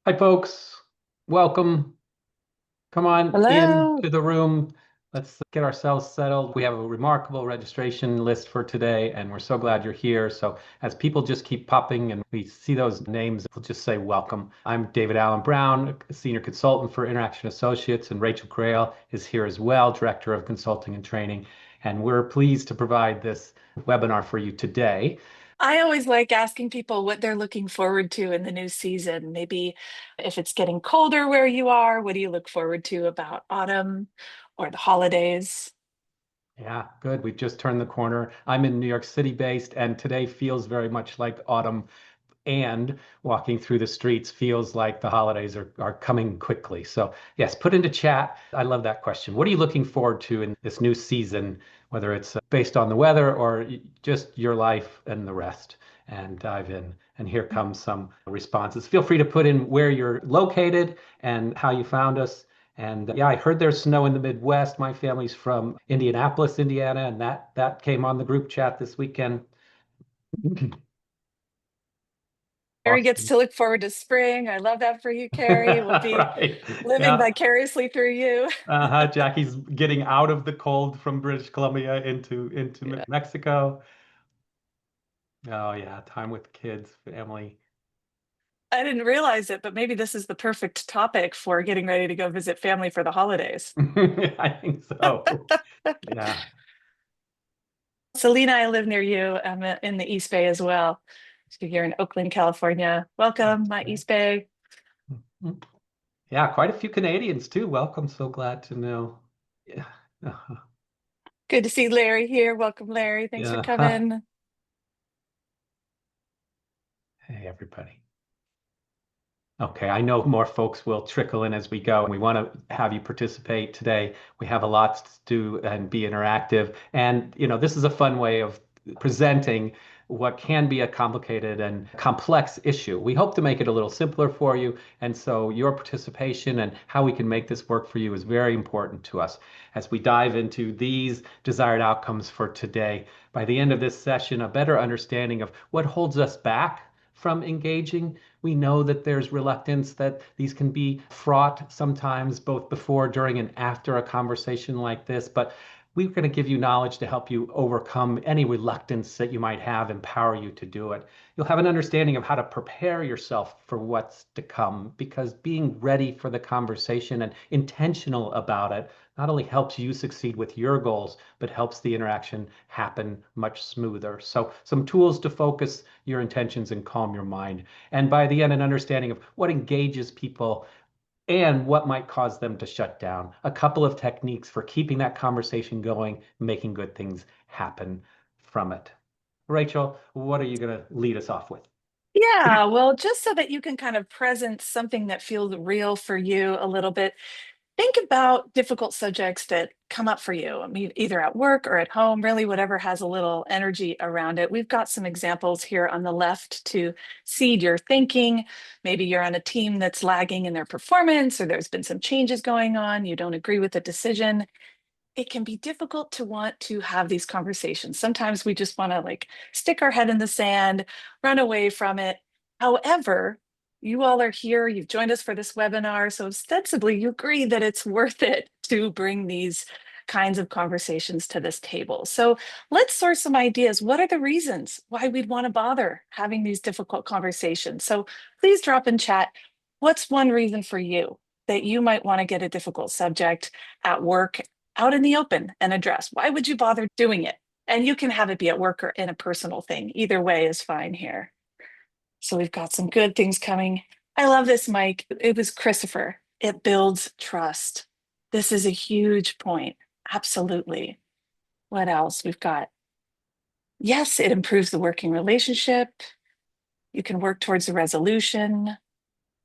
Hi, folks. Welcome. Come on Hello. into the room. Let's get ourselves settled. We have a remarkable registration list for today, and we're so glad you're here. So, as people just keep popping and we see those names, we'll just say welcome. I'm David Allen Brown, a senior consultant for Interaction Associates, and Rachael Grail is here as well, director of consulting and training. And we're pleased to provide this webinar for you today. I always like asking people what they're looking forward to in the new season. Maybe if it's getting colder where you are, what do you look forward to about autumn or the holidays? Yeah, good. We've just turned the corner. I'm in New York City based, and today feels very much like autumn. And walking through the streets feels like the holidays are coming quickly. So, yes, put into chat. I love that question. What are you looking forward to in this new season, whether it's based on the weather or just your life and the rest? And dive in. And here comes some responses. Feel free to put in where you're located and how you found us. And yeah, I heard there's snow in the Midwest. My family's from Indianapolis, Indiana, and that came on the group chat this weekend. Carrie gets Awesome. to look forward to spring. I love that for you, Carrie. We'll be Right. living Yeah. vicariously through you. Jackie's getting out of the cold from British Columbia into Yeah. Mexico. Oh yeah, time with kids, family. I didn't realize it, but maybe this is the perfect topic for getting ready to go visit family for the holidays. I think so. Yeah. Selena, I live near you. I'm in the East Bay as well. So you're in Oakland, California. Welcome, my Okay. East Bay. Yeah, quite a few Canadians too. Welcome. So glad to know. Yeah. Good to see Larry here. Welcome, Larry. Thanks for Yeah. coming. Hey, everybody. Okay, I know more folks will trickle in as we go. We want to have you participate today. We have a lot to do and be interactive. And, this is a fun way of presenting what can be a complicated and complex issue. We hope to make it a little simpler for you. And so your participation and how we can make this work for you is very important to us as we dive into these desired outcomes for today. By the end of this session, a better understanding of what holds us back from engaging. We know that there's reluctance, that these can be fraught sometimes, both before, during, and after a conversation like this. But we're going to give you knowledge to help you overcome any reluctance that you might have, empower you to do it. You'll have an understanding of how to prepare yourself for what's to come, because being ready for the conversation and intentional about it not only helps you succeed with your goals, but helps the interaction happen much smoother. So, some tools to focus your intentions and calm your mind. And by the end, an understanding of what engages people and what might cause them to shut down. A couple of techniques for keeping that conversation going, making good things happen from it. Rachel, what are you going to lead us off with? Yeah, well, just so that you can kind of present something that feels real for you a little bit, think about difficult subjects that come up for you. I mean, either at work or at home, really, whatever has a little energy around it. We've got some examples here on the left to seed your thinking. Maybe you're on a team that's lagging in their performance, or there's been some changes going on. You don't agree with the decision. It can be difficult to want to have these conversations. Sometimes we just want to like stick our head in the sand, run away from it. However, you all are here, you've joined us for this webinar, so ostensibly you agree that it's worth it to bring these kinds of conversations to this table. So let's source some ideas. What are the reasons why we'd want to bother having these difficult conversations? So please drop in chat. What's one reason for you that you might want to get a difficult subject at work out in the open and address? Why would you bother doing it? And you can have it be at work or in a personal thing. Either way is fine here. So we've got some good things coming. I love this, Mike. It was Christopher. It builds trust. This is a huge point. Absolutely. What else? We've got, yes, it improves the working relationship. You can work towards a resolution,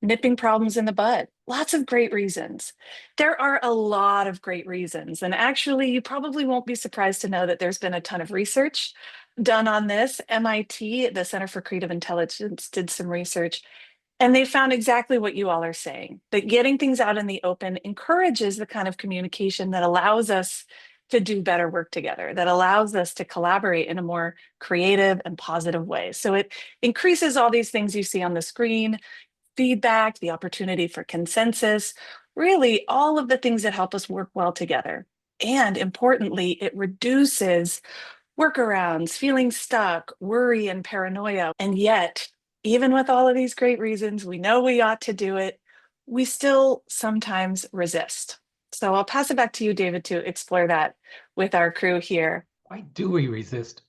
nipping problems in the bud. Lots of great reasons. There are a lot of great reasons. And actually, you probably won't be surprised to know that there's been a ton of research done on this. MIT, the Center for Creative Intelligence, did some research and they found exactly what you all are saying, that getting things out in the open encourages the kind of communication that allows us to do better work together, that allows us to collaborate in a more creative and positive way. So it increases all these things you see on the screen, feedback, the opportunity for consensus, really all of the things that help us work well together. And importantly, it reduces workarounds, feeling stuck, worry, and paranoia. And yet, even with all of these great reasons, we know we ought to do it, we still sometimes resist. So I'll pass it back to you, David, to explore that with our crew here. Why do we resist?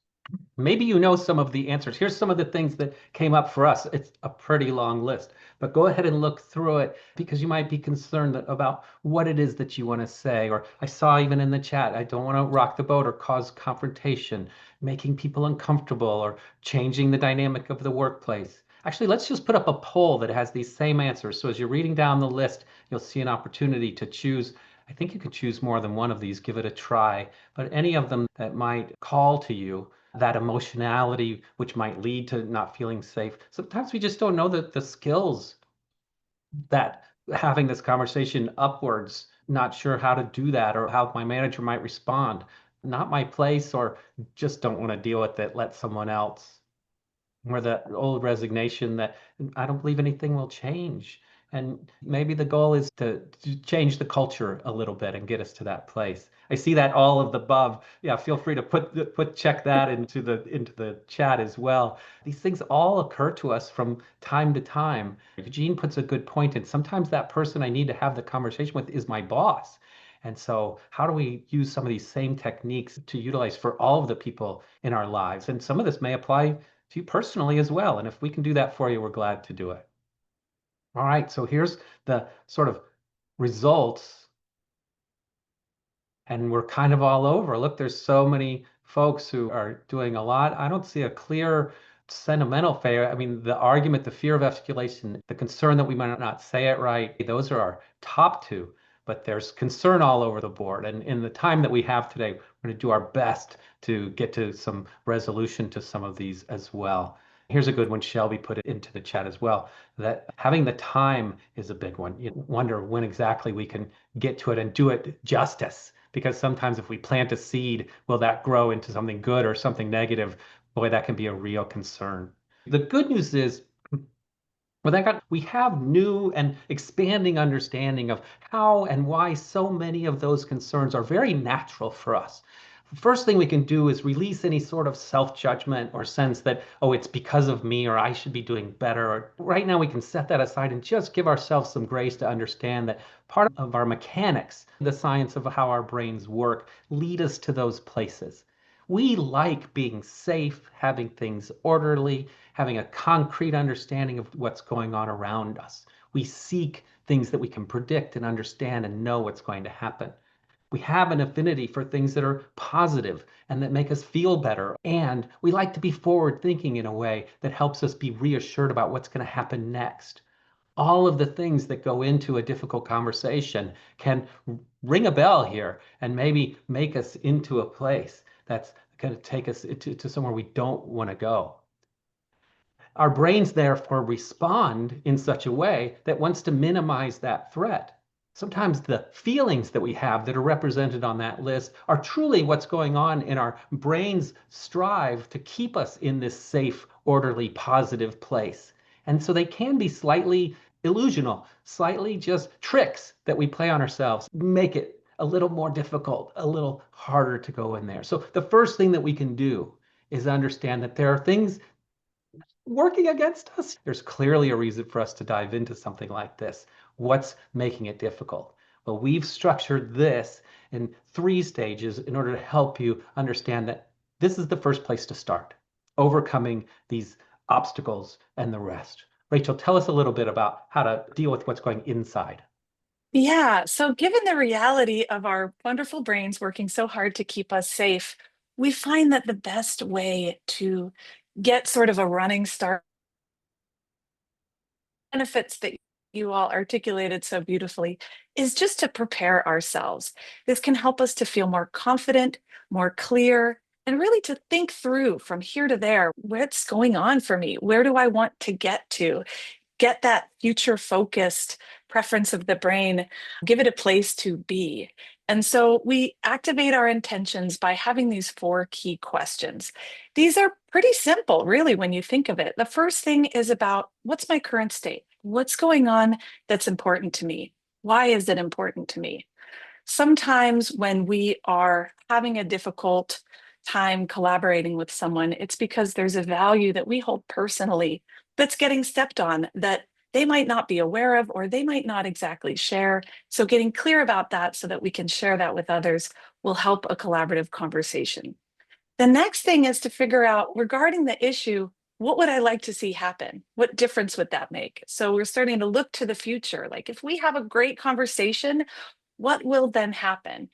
Maybe you know some of the answers. Here's some of the things that came up for us. It's a pretty long list, but go ahead and look through it because you might be concerned about what it is that you want to say. Or I saw even in the chat, I don't want to rock the boat or cause confrontation, making people uncomfortable, or changing the dynamic of the workplace. Actually, let's just put up a poll that has these same answers. So as you're reading down the list, you'll see an opportunity to choose. I think you could choose more than one of these, give it a try, but any of them that might call to you that emotionality, which might lead to not feeling safe. Sometimes we just don't know the skills that having this conversation upwards, not sure how to do that or how my manager might respond. Not my place, or just don't want to deal with it, let someone else. Or the old resignation that I don't believe anything will change. And maybe the goal is to change the culture a little bit and get us to that place. I see that all of the above. Yeah, feel free to check that into the chat as well. These things all occur to us from time to time. Eugene puts a good point in. Sometimes that person I need to have the conversation with is my boss. And so, how do we use some of these same techniques to utilize for all of the people in our lives? And some of this may apply to you personally as well. And if we can do that for you, we're glad to do it. All right, so here's the sort of results, and we're kind of all over. Look, there's so many folks who are doing a lot. I don't see a clear sentimental failure. I mean, the argument, the fear of escalation, the concern that we might not say it right, those are our top two. But there's concern all over the board. And in the time that we have today, we're going to do our best to get to some resolution to some of these as well. Here's a good one. Shelby put it into the chat as well, that having the time is a big one. You wonder when exactly we can get to it and do it justice. Because sometimes if we plant a seed, will that grow into something good or something negative? Boy, that can be a real concern. The good news is, we have new and expanding understanding of how and why so many of those concerns are very natural for us. First thing we can do is release any sort of self-judgment or sense that, oh, it's because of me or I should be doing better. Right now, we can set that aside and just give ourselves some grace to understand that part of our mechanics, the science of how our brains work, lead us to those places. We like being safe, having things orderly, having a concrete understanding of what's going on around us. We seek things that we can predict and understand and know what's going to happen. We have an affinity for things that are positive and that make us feel better. And we like to be forward thinking in a way that helps us be reassured about what's going to happen next. All of the things that go into a difficult conversation can ring a bell here and maybe make us into a place that's going to take us to somewhere we don't want to go. Our brains therefore respond in such a way that wants to minimize that threat. Sometimes the feelings that we have that are represented on that list are truly what's going on in our brains strive to keep us in this safe, orderly, positive place. And so they can be slightly illusional, slightly just tricks that we play on ourselves, make it a little more difficult, a little harder to go in there. So the first thing that we can do is understand that there are things working against us. There's clearly a reason for us to dive into something like this. What's making it difficult? Well, we've structured this in 3 stages in order to help you understand that this is the first place to start, overcoming these obstacles and the rest. Rachel, tell us a little bit about how to deal with what's going inside. Yeah, so given the reality of our wonderful brains working so hard to keep us safe, we find that the best way to get sort of a running start benefits that you all articulated so beautifully is just to prepare ourselves. This can help us to feel more confident, more clear, and really to think through from here to there, what's going on for me? Where do I want to get to? Get that future focused preference of the brain, give it a place to be. And so we activate our intentions by having these 4 key questions. These are pretty simple, really, when you think of it. The first thing is about what's my current state? What's going on that's important to me? Why is it important to me? Sometimes when we are having a difficult time collaborating with someone, it's because there's a value that we hold personally that's getting stepped on that they might not be aware of or they might not exactly share. So, getting clear about that so that we can share that with others will help a collaborative conversation. The next thing is to figure out regarding the issue, what would I like to see happen? What difference would that make? So we're starting to look to the future. Like if we have a great conversation, what will then happen?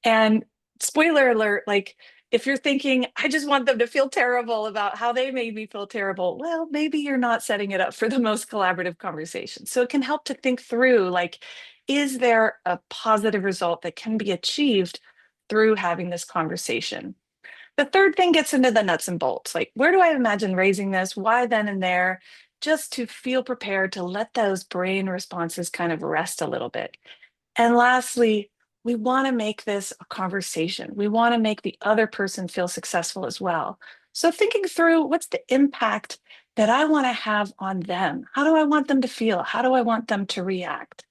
And spoiler alert, like if you're thinking, I just want them to feel terrible about how they made me feel terrible, well, maybe you're not setting it up for the most collaborative conversation. So it can help to think through like, is there a positive result that can be achieved through having this conversation? The third thing gets into the nuts and bolts. Like, where do I imagine raising this? Why then and there? Just to feel prepared to let those brain responses kind of rest a little bit. And lastly, we want to make this a conversation. We want to make the other person feel successful as well. So, thinking through what's the impact that I want to have on them? How do I want them to feel? How do I want them to react?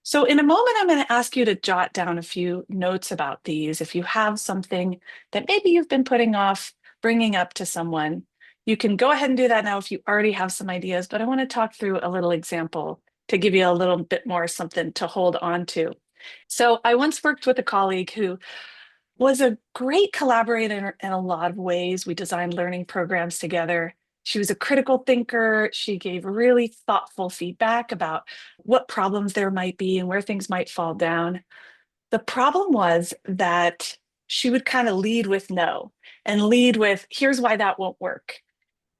So, in a moment, I'm going to ask you to jot down a few notes about these. If you have something that maybe you've been putting off bringing up to someone, you can go ahead and do that now if you already have some ideas. But I want to talk through a little example to give you a little bit more something to hold on to. So, I once worked with a colleague who was a great collaborator in a lot of ways. We designed learning programs together. She was a critical thinker. She gave really thoughtful feedback about what problems there might be and where things might fall down. The problem was that she would kind of lead with no and lead with, here's why that won't work.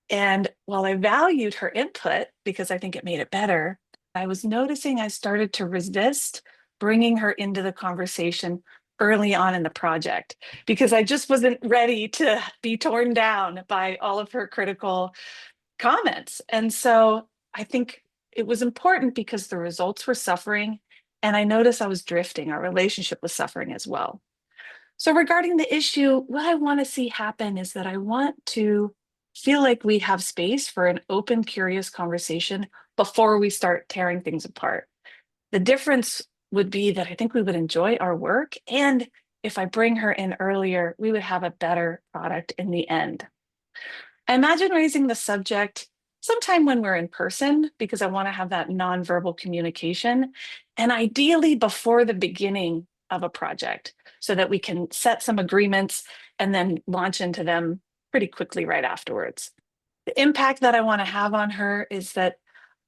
And while I valued her input because I think it made it better, I was noticing I started to resist bringing her into the conversation early on in the project because I just wasn't ready to be torn down by all of her critical comments. And so I think it was important because the results were suffering. And I noticed I was drifting. Our relationship was suffering as well. So, regarding the issue, what I want to see happen is that I want to feel like we have space for an open, curious conversation before we start tearing things apart. The difference would be that I think we would enjoy our work. And if I bring her in earlier, we would have a better product in the end. I imagine raising the subject sometime when we're in person because I want to have that nonverbal communication, and ideally before the beginning of a project so that we can set some agreements and then launch into them pretty quickly right afterwards. The impact that I want to have on her is that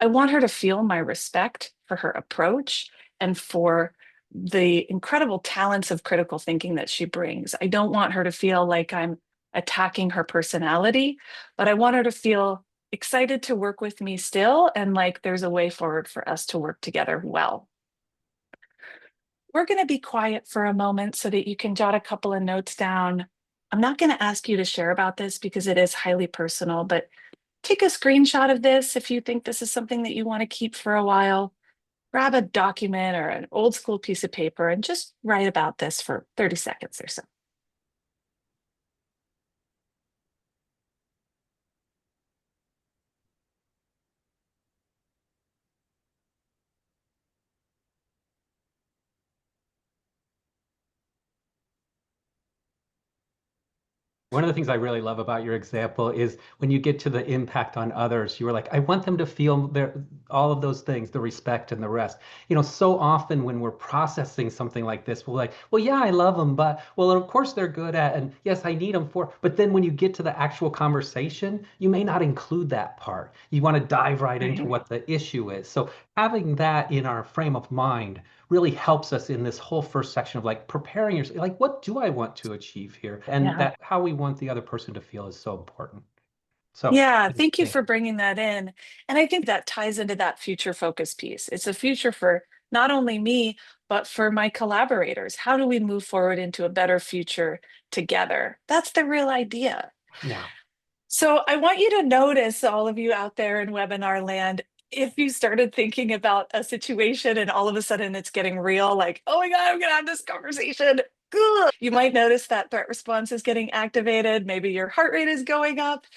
I want her to feel my respect for her approach and for the incredible talents of critical thinking that she brings. I don't want her to feel like I'm attacking her personality, but I want her to feel excited to work with me still and like there's a way forward for us to work together well. We're going to be quiet for a moment so that you can jot a couple of notes down. I'm not going to ask you to share about this because it is highly personal, but take a screenshot of this if you think this is something that you want to keep for a while. Grab a document or an old school piece of paper and just write about this for 30 seconds or so. One of the things I really love about your example is when you get to the impact on others, you were like, I want them to feel all of those things, the respect and the rest. So often when we're processing something like this, we're like, well, yeah, I love them, but well, of course they're good at, and yes, I need them for. But then when you get to the actual conversation, you may not include that part. You want to dive right into Right. what the issue is. So having that in our frame of mind really helps us in this whole first section of like preparing yourself, like what do I want to achieve here? And Yeah. that how we want the other person to feel is so important. So Yeah, thank thank you you. for bringing that in. And I think that ties into that future focus piece. It's a future for not only me, but for my collaborators. How do we move forward into a better future together? That's the real idea. Yeah. So I want you to notice, all of you out there in webinar land, if you started thinking about a situation and all of a sudden it's getting real, like, oh my God, I'm going to have this conversation. Ugh. You might notice that threat response is getting activated. Maybe your heart rate is going up.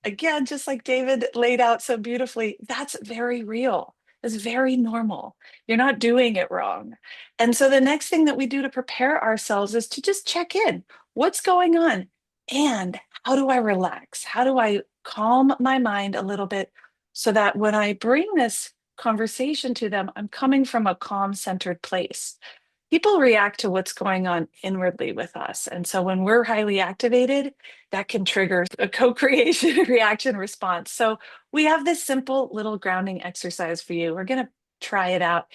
again, just like David laid out so beautifully, that's very real. It's very normal. You're not doing it wrong. And so the next thing that we do to prepare ourselves is to just check in. What's going on? And how do I relax? How do I calm my mind a little bit so that when I bring this conversation to them, I'm coming from a calm, centered place. People react to what's going on inwardly with us. And so when we're highly activated, that can trigger a co creation reaction response. So we have this simple little grounding exercise for you. We're going to try it out.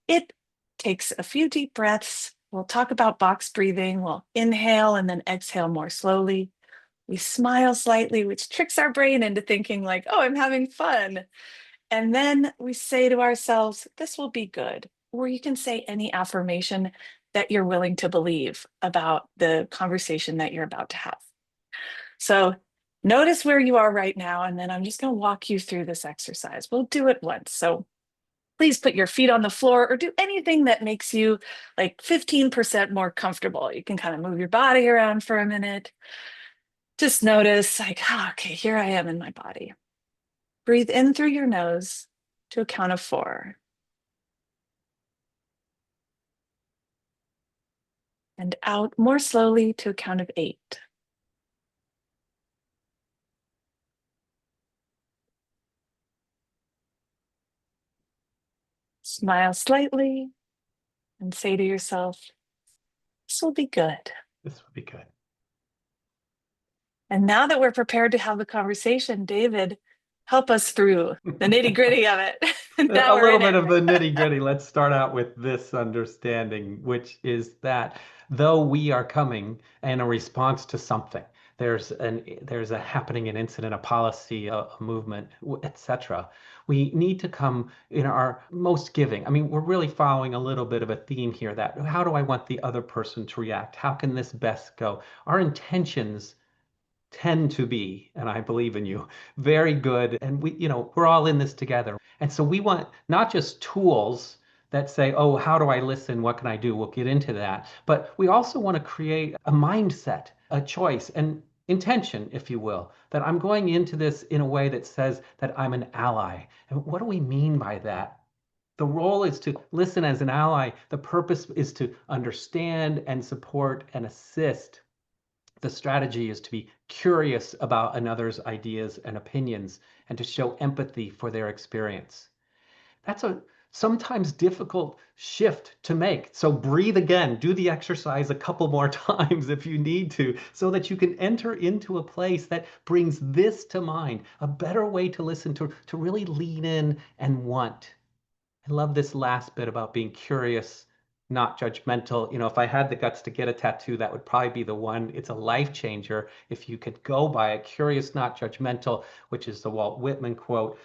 It takes a few deep breaths. We'll talk about box breathing. We'll inhale and then exhale more slowly. We smile slightly, which tricks our brain into thinking, like, oh, I'm having fun. And then we say to ourselves, this will be good. Or you can say any affirmation that you're willing to believe about the conversation that you're about to have. So notice where you are right now. And then I'm just going to walk you through this exercise. We'll do it once. So please put your feet on the floor or do anything that makes you like 15% more comfortable. You can kind of move your body around for a minute. Just notice, like, oh, okay, here I am in my body. Breathe in through your nose to a count of 4. And out more slowly to a count of 8. Smile slightly and say to yourself, this will be good. This would be good. And now that we're prepared to have the conversation, David, help us through the nitty gritty of it. Now A we're little in bit it. of the nitty gritty. Let's start out with this understanding, which is that though we are coming in a response to something, there's a happening, an incident, a policy, a movement, etc. We need to come in our most giving. I mean, we're really following a little bit of a theme here that how do I want the other person to react? How can this best go? Our intentions tend to be, and I believe in you, very good. And we're all in this together. And so we want not just tools that say, oh, how do I listen? What can I do? We'll get into that. But we also want to create a mindset, a choice, and intention, if you will, that I'm going into this in a way that says that I'm an ally. And what do we mean by that? The role is to listen as an ally. The purpose is to understand and support and assist. The strategy is to be curious about another's ideas and opinions and to show empathy for their experience. That's a sometimes difficult shift to make. So breathe again, do the exercise a couple more times if you need to, so that you can enter into a place that brings this to mind, a better way to listen, to really lean in and want. I love this last bit about being curious, not judgmental. If I had the guts to get a tattoo, that would probably be the one. It's a life changer if you could go by it. Curious, not judgmental, which is the Walt Whitman quote.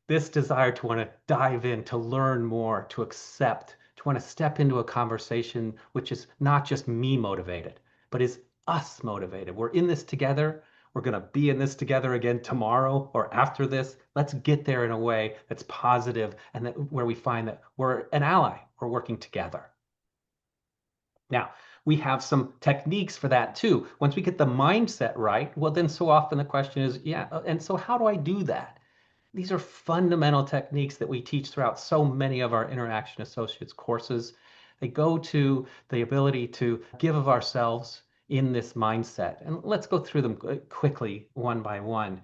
This desire to want to dive in, to learn more, to accept, to want to step into a conversation which is not just me motivated, but is us motivated. We're in this together. We're going to be in this together again tomorrow or after this. Let's get there in a way that's positive and that where we find that we're an ally. We're working together. Now, we have some techniques for that too. Once we get the mindset right, well, then so often the question is, yeah, and so how do I do that? These are fundamental techniques that we teach throughout so many of our Interaction Associates courses. They go to the ability to give of ourselves in this mindset. And let's go through them quickly, one by one.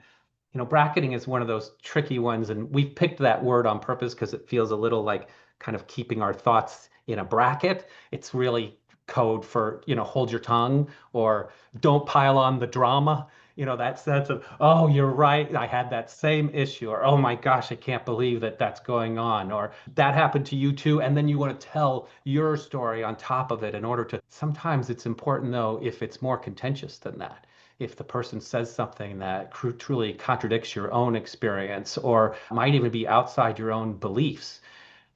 Bracketing is one of those tricky ones, and we've picked that word on purpose because it feels a little like kind of keeping our thoughts in a bracket. It's really code for, hold your tongue or don't pile on the drama. That sense of, oh, you're right, I had that same issue, or oh my gosh, I can't believe that that's going on, or that happened to you too. And then you want to tell your story on top of it in order to, sometimes it's important though, if it's more contentious than that, if the person says something that truly contradicts your own experience or might even be outside your own beliefs.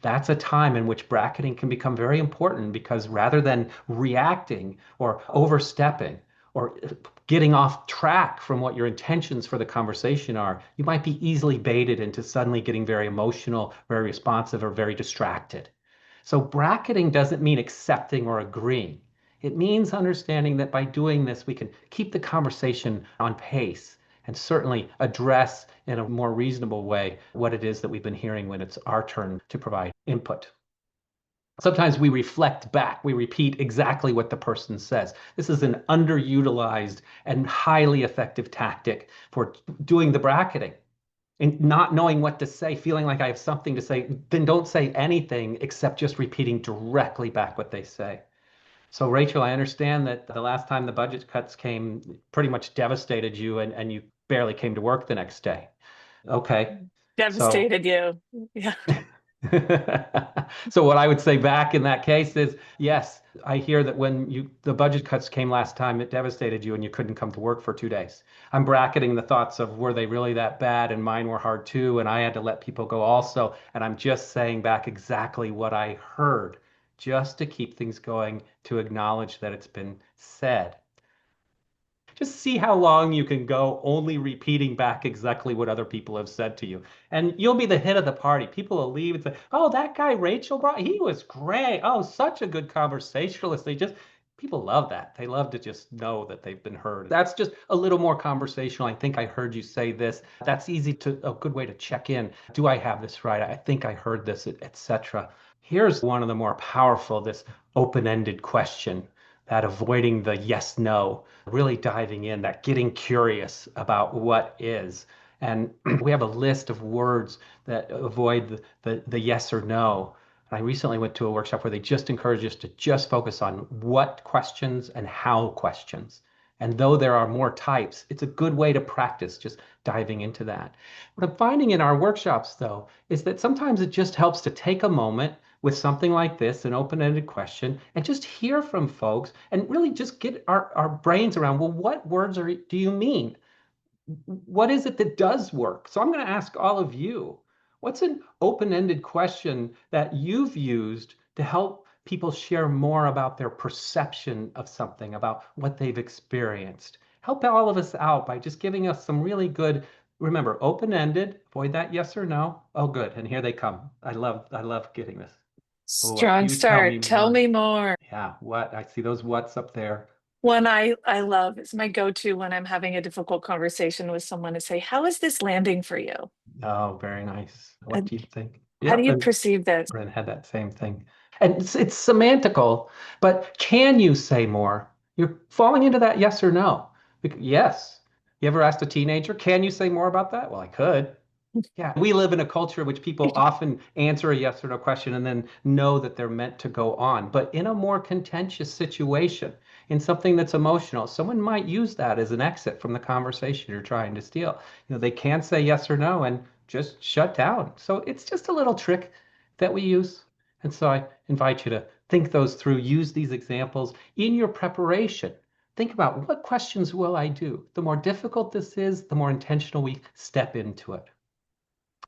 That's a time in which bracketing can become very important because rather than reacting or overstepping or getting off track from what your intentions for the conversation are, you might be easily baited into suddenly getting very emotional, very responsive, or very distracted. So bracketing doesn't mean accepting or agreeing. It means understanding that by doing this, we can keep the conversation on pace, and certainly address in a more reasonable way what it is that we've been hearing when it's our turn to provide input. Sometimes we reflect back, we repeat exactly what the person says. This is an underutilized and highly effective tactic for doing the bracketing. And not knowing what to say, feeling like I have something to say, then don't say anything except just repeating directly back what they say. So, Rachel, I understand that the last time the budget cuts came pretty much devastated you and you barely came to work the next day. Okay. So Devastated you. Yeah. so what I would say back in that case is, yes, I hear that when the budget cuts came last time, it devastated you and you couldn't come to work for 2 days. I'm bracketing the thoughts of were they really that bad and mine were hard too, and I had to let people go also. And I'm just saying back exactly what I heard, just to keep things going, to acknowledge that it's been said. Just see how long you can go only repeating back exactly what other people have said to you. And you'll be the hit of the party. People will leave and say, oh, that guy Rachel brought, he was great. Oh, such a good conversationalist. People love that. They love to just know that they've been heard. That's just a little more conversational. I think I heard you say this. That's a good way to check in. Do I have this right? I think I heard this, etc. Here's one of the more powerful, this open-ended question, that avoiding the yes, no, really diving in, that getting curious about what is. And we have a list of words that avoid the yes or no. And I recently went to a workshop where they just encourage us to just focus on what questions and how questions. And though there are more types, it's a good way to practice just diving into that. What I'm finding in our workshops, though, is that sometimes it just helps to take a moment with something like this, an open-ended question, and just hear from folks and really just get our brains around, well, what words do you mean? What is it that does work? So I'm going to ask all of you, what's an open-ended question that you've used to help people share more about their perception of something, about what they've experienced? Help all of us out by just giving us some really good, remember, open-ended, avoid that yes or no. Oh, good. And here they come. I love getting this. Oh, a Strong few tell me start. Tell more. me more. Yeah, what? I see those what's up there. One I love is my go-to when I'm having a difficult conversation with someone to say, how is this landing for you? Oh, very nice. What And do you think? how do Yep, you and perceive this? Ren had that same thing. And it's semantical, but can you say more? You're falling into that yes or no. Yes. You ever asked a teenager, can you say more about that? Well, I could. Yeah, we live in a culture in which people often answer a yes or no question and then know that they're meant to go on. But in a more contentious situation, in something that's emotional, someone might use that as an exit from the conversation you're trying to steal. They can't say yes or no and just shut down. So it's just a little trick that we use. And so I invite you to think those through, use these examples in your preparation. Think about what questions will I do? The more difficult this is, the more intentional we step into it.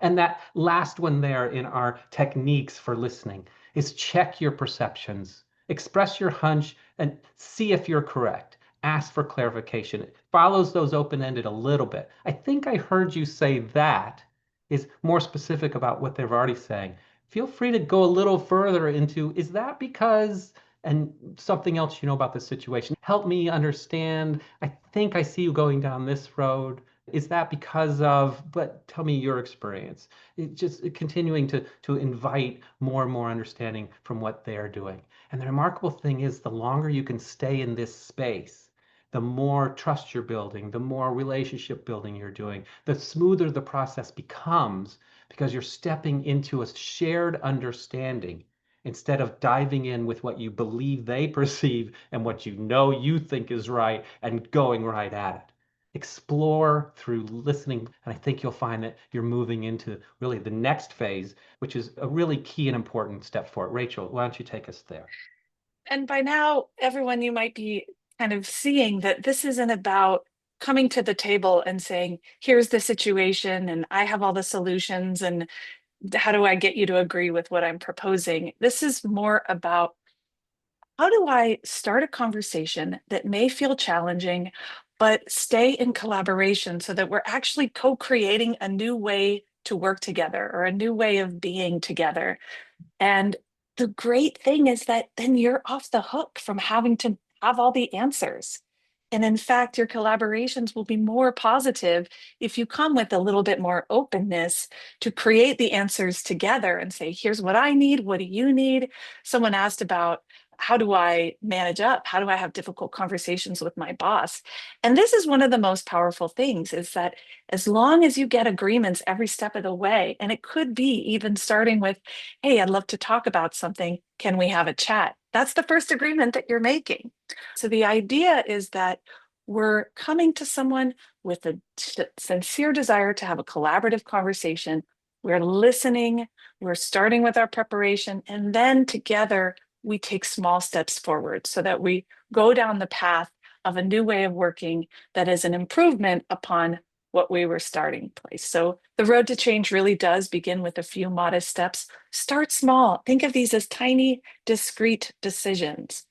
And that last one there in our techniques for listening is check your perceptions, express your hunch, and see if you're correct. Ask for clarification. It follows those open-ended a little bit. I think I heard you say that is more specific about what they're already saying. Feel free to go a little further into, is that because, and something else you know about the situation. Help me understand. I think I see you going down this road. Is that because of, but tell me your experience. Just continuing to invite more and more understanding from what they're doing. And the remarkable thing is the longer you can stay in this space, the more trust you're building, the more relationship building you're doing, the smoother the process becomes because you're stepping into a shared understanding instead of diving in with what you believe they perceive and what you know you think is right and going right at it. Explore through listening, and I think you'll find that you're moving into really the next phase, which is a really key and important step for it. Rachel, why don't you take us there? And by now, everyone, you might be kind of seeing that this isn't about coming to the table and saying, here's the situation, and I have all the solutions, and how do I get you to agree with what I'm proposing? This is more about how do I start a conversation that may feel challenging, but stay in collaboration so that we're actually co-creating a new way to work together or a new way of being together. And the great thing is that then you're off the hook from having to have all the answers. And in fact, your collaborations will be more positive if you come with a little bit more openness to create the answers together and say, here's what I need. What do you need? Someone asked about, how do I manage up? How do I have difficult conversations with my boss? And this is one of the most powerful things, is that as long as you get agreements every step of the way, and it could be even starting with, hey, I'd love to talk about something. Can we have a chat? That's the first agreement that you're making. So the idea is that we're coming to someone with a sincere desire to have a collaborative conversation. We're listening, we're starting with our preparation, and then together we take small steps forward so that we go down the path of a new way of working that is an improvement upon what we were starting place. So the road to change really does begin with a few modest steps. Start small. Think of these as tiny, discrete decisions.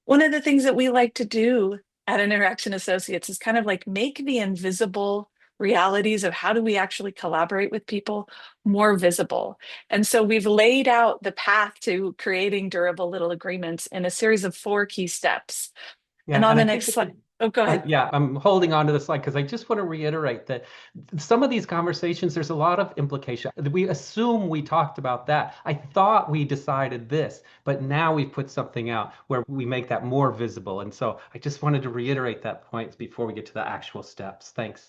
One of the things that we like to do at Interaction Associates is kind of like make the invisible realities of how do we actually collaborate with people more visible. And so we've laid out the path to creating durable little agreements in a series of 4 key steps. And Yeah, on and the I next think it's slide, oh, go ahead. yeah, I'm holding on to the slide because I just want to reiterate that some of these conversations, there's a lot of implication. We assume we talked about that. I thought we decided this, but now we've put something out where we make that more visible. And so I just wanted to reiterate that point before we get to the actual steps. Thanks.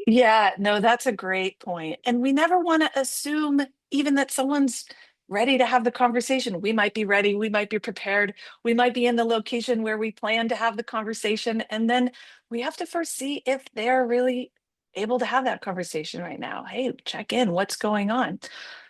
Yeah, no, that's a great point. And we never want to assume even that someone's ready to have the conversation. We might be ready, we might be prepared, we might be in the location where we plan to have the conversation. And then we have to first see if they're really able to have that conversation right now. Hey, check in, what's going on?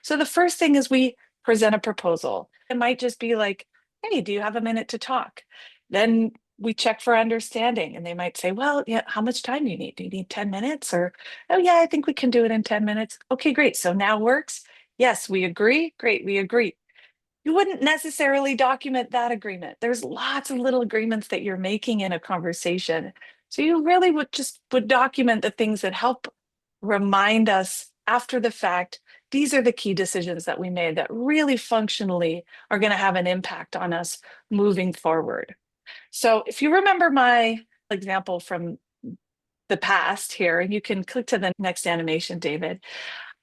So the first thing is we present a proposal. It might just be like, hey, do you have a minute to talk? Then we check for understanding, and they might say, well, yeah, how much time do you need? Do you need 10 minutes? Or, oh, yeah, I think we can do it in 10 minutes. Okay, great. So now works. Yes, we agree. Great, we agree. You wouldn't necessarily document that agreement. There's lots of little agreements that you're making in a conversation. So you really would document the things that help remind us after the fact. These are the key decisions that we made that really functionally are going to have an impact on us moving forward. So if you remember my example from the past here, and you can click to the next animation, David,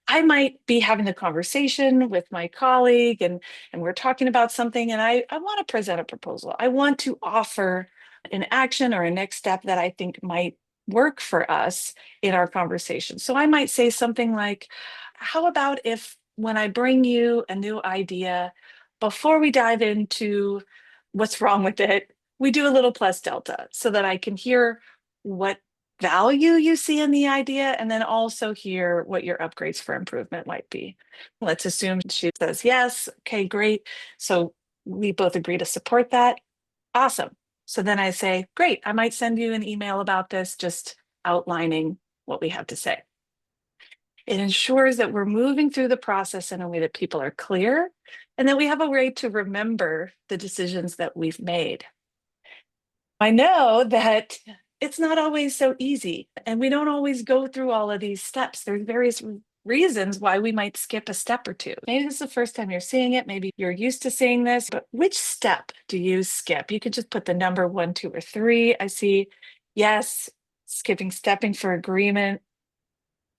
I might be having a conversation with my colleague and we're talking about something, and I want to present a proposal. I want to offer an action or a next step that I think might work for us in our conversation. So I might say something like, how about if when I bring you a new idea, before we dive into what's wrong with it, we do a little plus delta so that I can hear what value you see in the idea, and then also hear what your upgrades for improvement might be. Let's assume she says yes. Okay, great. So we both agree to support that. Awesome. So then I say, great, I might send you an email about this, just outlining what we have to say. It ensures that we're moving through the process in a way that people are clear and that we have a way to remember the decisions that we've made. I know that it's not always so easy, and we don't always go through all of these steps. There's various reasons why we might skip a step or two. Maybe this is the first time you're seeing it. Maybe you're used to seeing this, but which step do you skip? You could just put the number 1, 2, or 3. I see, yes, skipping stepping for agreement.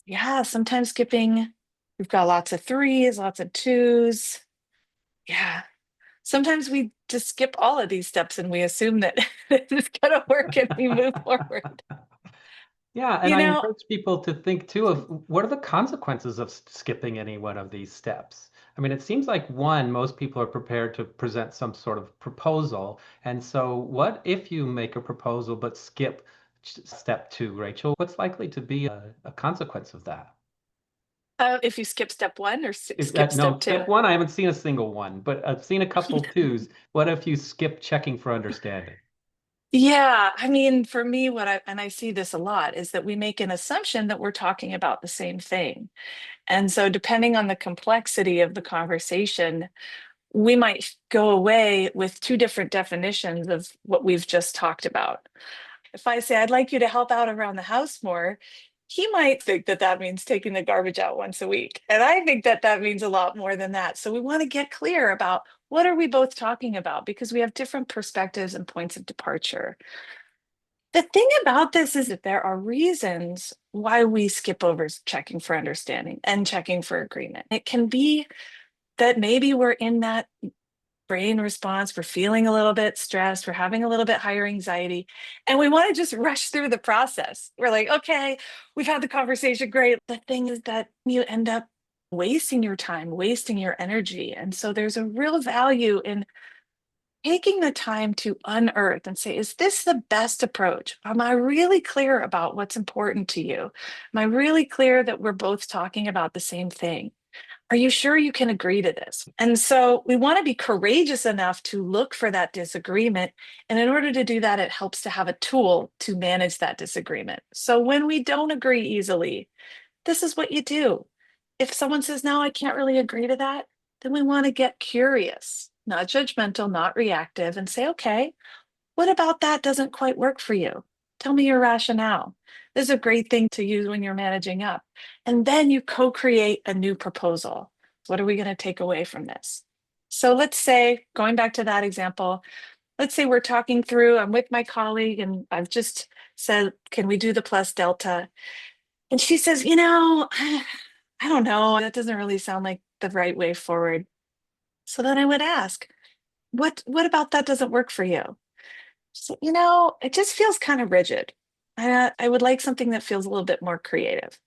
Yeah, sometimes skipping, we've got lots of 3s, lots of 2s. Yeah, sometimes we just skip all of these steps and we assume that it's going to work and we move forward. Yeah, and You I know, encourage people to think too of what are the consequences of skipping any one of these steps. I mean, it seems like one, most people are prepared to present some sort of proposal. And so, what if you make a proposal but skip step 2, Rachel? What's likely to be a consequence of that? if you skip step 1 or Is skip that no, step 2. step 1, I haven't seen a single one, but I've seen a couple twos. What if you skip checking for understanding? Yeah, I mean, for me, and I see this a lot, is that we make an assumption that we're talking about the same thing. And so, depending on the complexity of the conversation, we might go away with 2 different definitions of what we've just talked about. If I say, I'd like you to help out around the house more, he might think that that means taking the garbage out once a week. And I think that that means a lot more than that. So we want to get clear about what are we both talking about, because we have different perspectives and points of departure. The thing about this is that there are reasons why we skip over checking for understanding and checking for agreement. It can be that maybe we're in that brain response, we're feeling a little bit stressed, we're having a little bit higher anxiety, and we want to just rush through the process. We're like, okay, we've had the conversation, great. The thing is that you end up wasting your time, wasting your energy. And so there's a real value in taking the time to unearth and say, is this the best approach? Am I really clear about what's important to you? Am I really clear that we're both talking about the same thing? Are you sure you can agree to this? And so we want to be courageous enough to look for that disagreement. And in order to do that, it helps to have a tool to manage that disagreement. So when we don't agree easily, this is what you do. If someone says, no, I can't really agree to that, then we want to get curious, not judgmental, not reactive, and say, okay, what about that doesn't quite work for you? Tell me your rationale. This is a great thing to use when you're managing up. And then you co create a new proposal. What are we going to take away from this? So let's say, going back to that example, let's say we're talking through, I'm with my colleague, and I've just said, can we do the plus delta? And she says, I don't know. That doesn't really sound like the right way forward. So then I would ask, what about that doesn't work for you? So, it just feels kind of rigid. I would like something that feels a little bit more creative.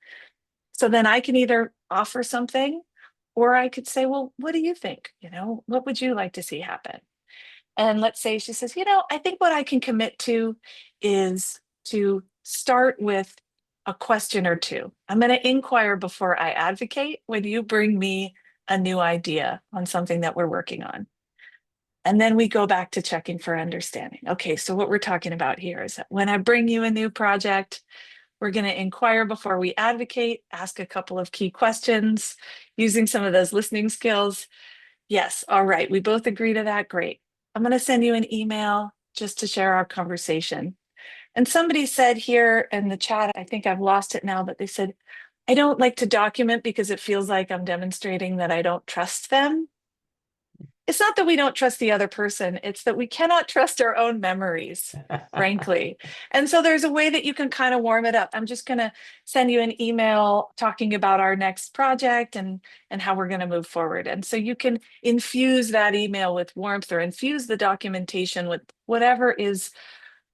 So then I can either offer something or I could say, well, what do you think? What would you like to see happen? And let's say she says, I think what I can commit to is to start with a question or two. I'm going to inquire before I advocate when you bring me a new idea on something that we're working on. And then we go back to checking for understanding. Okay, so what we're talking about here is that when I bring you a new project, we're going to inquire before we advocate, ask a couple of key questions using some of those listening skills. Yes, all right, we both agree to that. Great. I'm going to send you an email just to share our conversation. And somebody said here in the chat, I think I've lost it now, but they said, I don't like to document because it feels like I'm demonstrating that I don't trust them. It's not that we don't trust the other person, it's that we cannot trust our own memories, frankly. And so there's a way that you can kind of warm it up. I'm just going to send you an email talking about our next project and how we're going to move forward. And so you can infuse that email with warmth or infuse the documentation with whatever is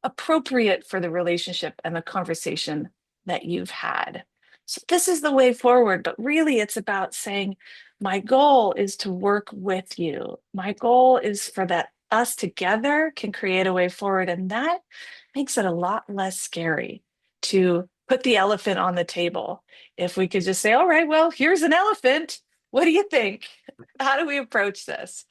appropriate for the relationship and the conversation that you've had. So this is the way forward, but really it's about saying, my goal is to work with you. My goal is for that us together can create a way forward. And that makes it a lot less scary to put the elephant on the table. If we could just say, all right, well, here's an elephant. What do you think? How do we approach this?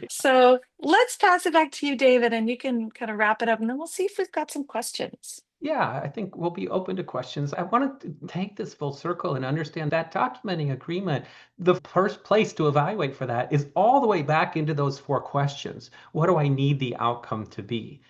So let's pass it back to you, David, and you can kind of wrap it up and then we'll see if we've got some questions. Yeah, I think we'll be open to questions. I want to take this full circle and understand that documenting agreement, the first place to evaluate for that is all the way back into those four questions. What do I need the outcome to be?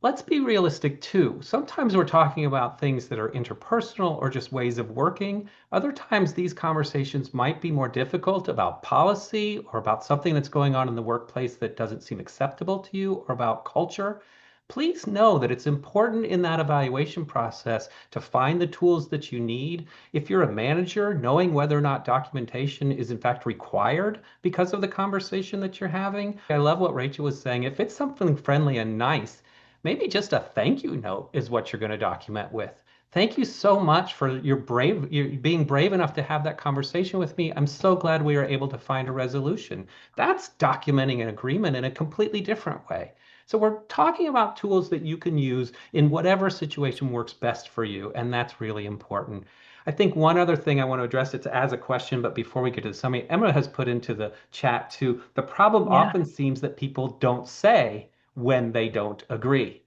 Let's be realistic too. Sometimes we're talking about things that are interpersonal or just ways of working. Other times these conversations might be more difficult about policy or about something that's going on in the workplace that doesn't seem acceptable to you or about culture. Please know that it's important in that evaluation process to find the tools that you need. If you're a manager, knowing whether or not documentation is in fact required because of the conversation that you're having. I love what Rachel was saying. If it's something friendly and nice, maybe just a thank you note is what you're going to document with. Thank you so much for you being brave enough to have that conversation with me. I'm so glad we were able to find a resolution. That's documenting an agreement in a completely different way. So we're talking about tools that you can use in whatever situation works best for you, and that's really important. I think one other thing I want to address, it's as a question, but before we get to the summary, Emma has put into the chat too, the problem Yeah, often seems that people don't say when they don't agree.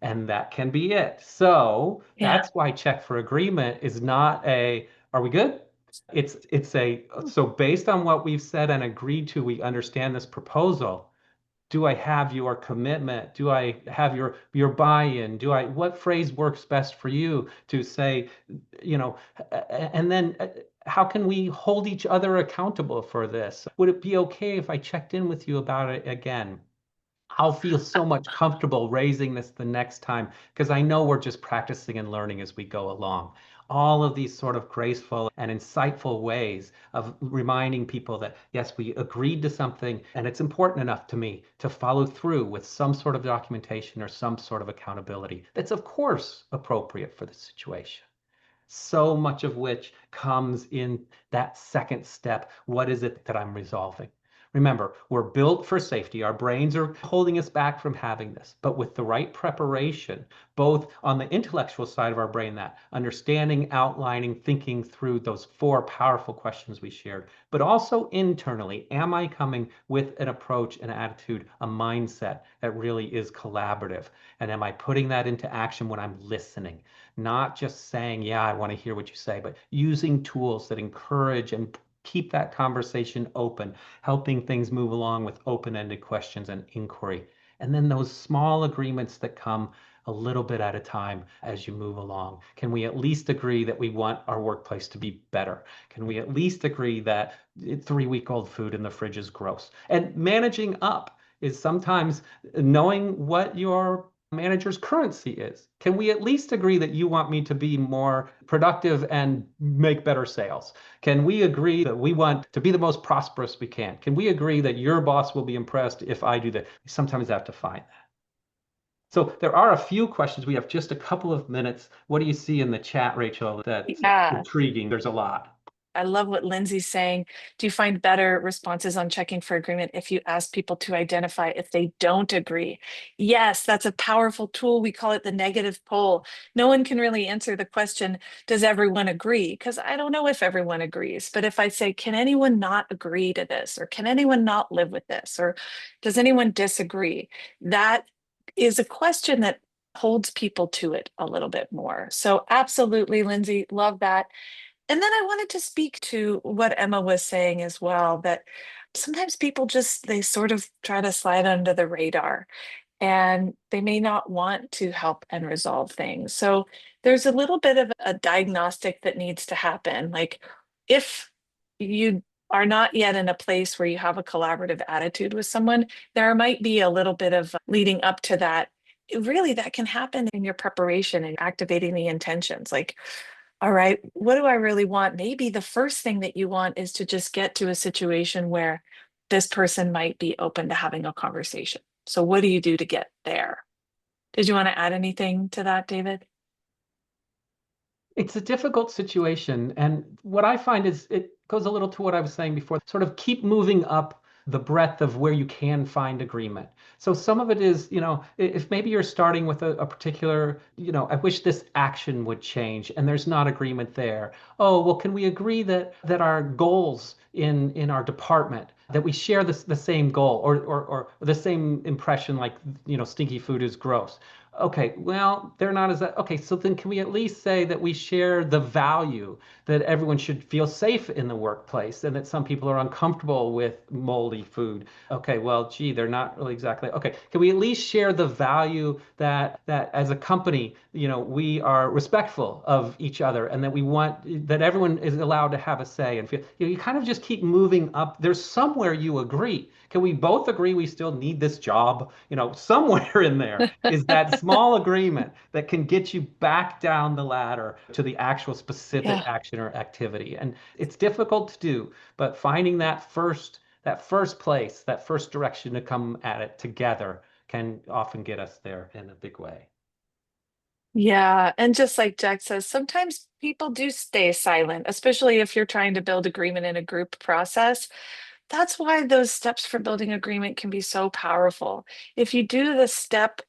And that can be it. So yeah. that's why check for agreement is not a, are we good? It's a, so based on what we've said and agreed to, we understand this proposal. Do I have your commitment? Do I have your buy-in? What phrase works best for you to say, you know, and then how can we hold each other accountable for this? Would it be okay if I checked in with you about it again? I'll feel so much comfortable raising this the next time because I know we're just practicing and learning as we go along. All of these sort of graceful and insightful ways of reminding people that, yes, we agreed to something and it's important enough to me to follow through with some sort of documentation or some sort of accountability that's, of course, appropriate for the situation. So much of which comes in that second step. What is it that I'm resolving? Remember, we're built for safety. Our brains are holding us back from having this. But with the right preparation, both on the intellectual side of our brain, that understanding, outlining, thinking through those four powerful questions we shared, but also internally, am I coming with an approach, an attitude, a mindset that really is collaborative? And am I putting that into action when I'm listening? Not just saying, yeah, I want to hear what you say, but using tools that encourage and keep that conversation open, helping things move along with open-ended questions and inquiry. And then those small agreements that come a little bit at a time as you move along. Can we at least agree that we want our workplace to be better? Can we at least agree that 3-week-old food in the fridge is gross? And managing up is sometimes knowing what your manager's currency is. Can we at least agree that you want me to be more productive and make better sales? Can we agree that we want to be the most prosperous we can? Can we agree that your boss will be impressed if I do that? We sometimes have to find that. So there are a few questions. We have just a couple of minutes. What do you see in the chat, Rachel, that's Yeah. intriguing? There's a lot. I love what Lindsay's saying. Do you find better responses on checking for agreement if you ask people to identify if they don't agree? Yes, that's a powerful tool. We call it the negative poll. No one can really answer the question, does everyone agree? Because I don't know if everyone agrees. But if I say, can anyone not agree to this? Or can anyone not live with this? Or does anyone disagree? That is a question that holds people to it a little bit more. So absolutely, Lindsay, love that. And then I wanted to speak to what Emma was saying as well, that sometimes people just, they sort of try to slide under the radar and they may not want to help and resolve things. So there's a little bit of a diagnostic that needs to happen. Like if you are not yet in a place where you have a collaborative attitude with someone, there might be a little bit of leading up to that. Really, that can happen in your preparation and activating the intentions. Like, all right, what do I really want? Maybe the first thing that you want is to just get to a situation where this person might be open to having a conversation. So, what do you do to get there? Did you want to add anything to that, David? It's a difficult situation. And what I find is it goes a little to what I was saying before, sort of keep moving up the breadth of where you can find agreement. So some of it is, if maybe you're starting with a particular, I wish this action would change and there's not agreement there. Oh, well, can we agree that our goals in our department that we share the same goal or the same impression like stinky food is gross. Okay, well, they're not as okay, so then can we at least say that we share the value that everyone should feel safe in the workplace and that some people are uncomfortable with moldy food? Okay, well, gee, they're not really exactly. Okay, can we at least share the value that as a company, we are respectful of each other and that we want that everyone is allowed to have a say and feel, you kind of just keep moving up. There's somewhere you agree. Can we both agree we still need this job? Somewhere in there is that small agreement that can get you back down the ladder to the actual specific Yeah. action or activity. And it's difficult to do, but finding that first place, that first direction to come at it together can often get us there in a big way. Yeah. And just like Jack says, sometimes people do stay silent, especially if you're trying to build agreement in a group process. That's why those steps for building agreement can be so powerful. If you do the step,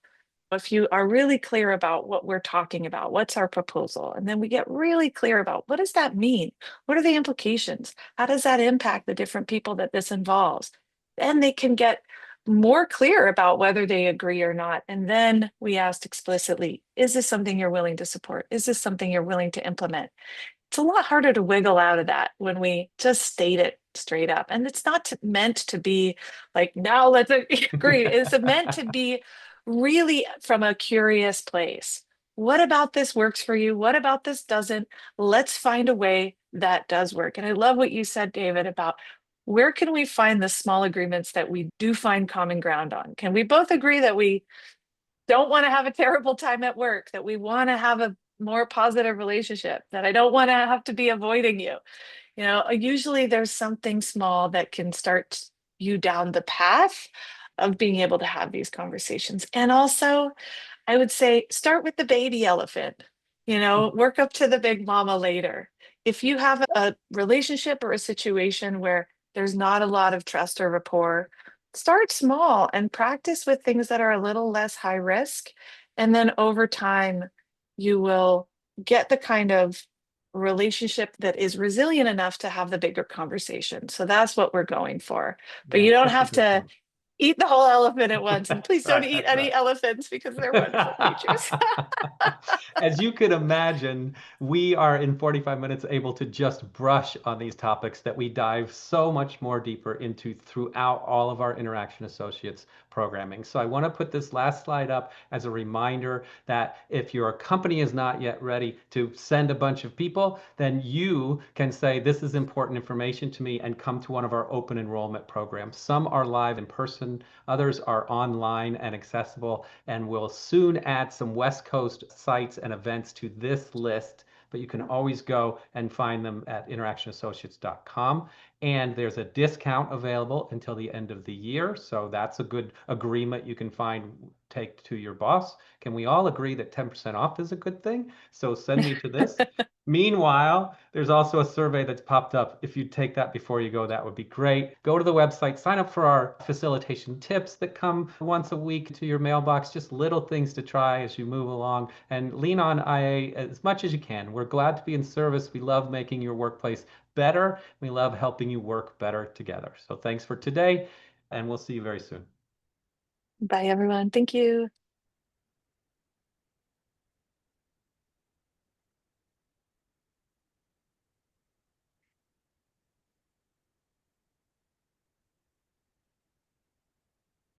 if you are really clear about what we're talking about, what's our proposal, and then we get really clear about what does that mean? What are the implications? How does that impact the different people that this involves? Then they can get more clear about whether they agree or not. And then we asked explicitly, is this something you're willing to support? Is this something you're willing to implement? It's a lot harder to wiggle out of that when we just state it straight up. And it's not meant to be like, now let's agree. It's meant to be really from a curious place. What about this works for you? What about this doesn't? Let's find a way that does work. And I love what you said, David, about where can we find the small agreements that we do find common ground on? Can we both agree that we don't want to have a terrible time at work, that we want to have a more positive relationship, that I don't want to have to be avoiding you? Usually there's something small that can start you down the path of being able to have these conversations. And also, I would say start with the baby elephant, work up to the big mama later. If you have a relationship or a situation where there's not a lot of trust or rapport, start small and practice with things that are a little less high risk. And then over time, you will get the kind of relationship that is resilient enough to have the bigger conversation. So that's what we're going for. But Yeah, you don't such a have good to point. eat the whole elephant at once. And please don't Right, eat that's any right. elephants because they're wonderful creatures. As you can imagine, we are in 45 minutes able to just brush on these topics that we dive so much more deeper into throughout all of our Interaction Associates programming. So I want to put this last slide up as a reminder that if your company is not yet ready to send a bunch of people, then you can say, this is important information to me, and come to one of our open enrollment programs. Some are live in person, others are online and accessible, and we'll soon add some West Coast sites and events to this list, but you can always go and find them at interactionassociates.com. And there's a discount available until the end of the year. So that's a good agreement you can take to your boss. Can we all agree that 10% off is a good thing? So send me to this. Meanwhile, there's also a survey that's popped up. If you take that before you go, that would be great. Go to the website, sign up for our facilitation tips that come once a week to your mailbox, just little things to try as you move along, and lean on IA as much as you can. We're glad to be in service. We love making your workplace better. We love helping you work better together. So thanks for today, and we'll see you very soon. Bye, everyone. Thank you.